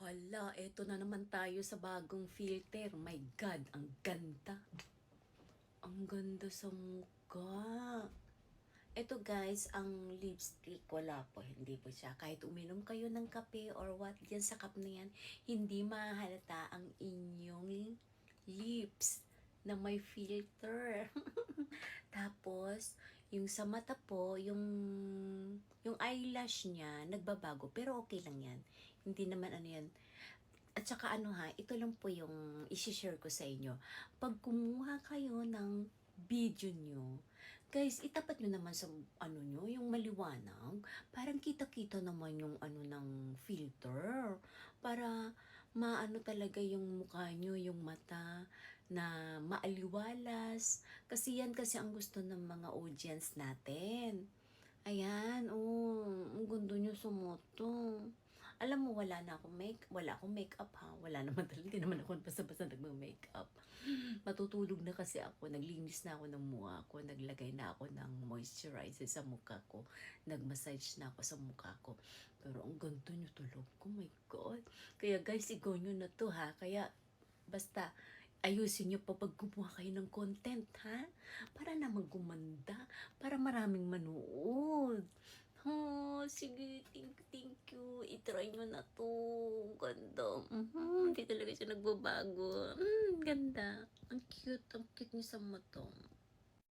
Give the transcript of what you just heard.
Hala, eto na naman tayo sa bagong filter. My God, ang ganda. Ang ganda sa mukha. Eto guys, ang lipstick, wala po, hindi po siya. Kahit uminom kayo ng kape or what, yan sa cup na yan, hindi mahalata ang inyong lips na may filter. Tapos, yung sa mata po, yung eyelash niya, nagbabago. Pero okay lang yan. Hindi naman ano yan. At saka ano ha, ito lang po yung isi-share ko sa inyo. Pag kumuha kayo ng video nyo, guys, itapat nyo naman sa ano nyo, yung maliwanag. Parang kita-kita naman yung ano ng filter. Para maano talaga yung mukha nyo, yung mata na maaliwalas. Kasi yan kasi ang gusto ng mga audience natin. Ayan, oh, ang gundo nyo sumuto. Alam mo, wala akong makeup ha. Wala naman talaga, hindi naman ako basta-basta nagma-makeup. Matutulog na kasi ako, naglinis na ako ng mukha ko, naglagay na ako ng moisturizer sa mukha ko, nag-massage na ako sa mukha ko. Pero ang ganda nyo tulog ko, my God. Kaya guys, igo nyo na to ha. Kaya, basta, ayusin nyo pa pag gumawa kayo ng content, ha? Para naman gumanda, para maraming manood. Oh, sige, thank you. I-try nyo na to. Ganda. Hindi talaga siya nagbabago. Ganda. Ang cute niya sa mata.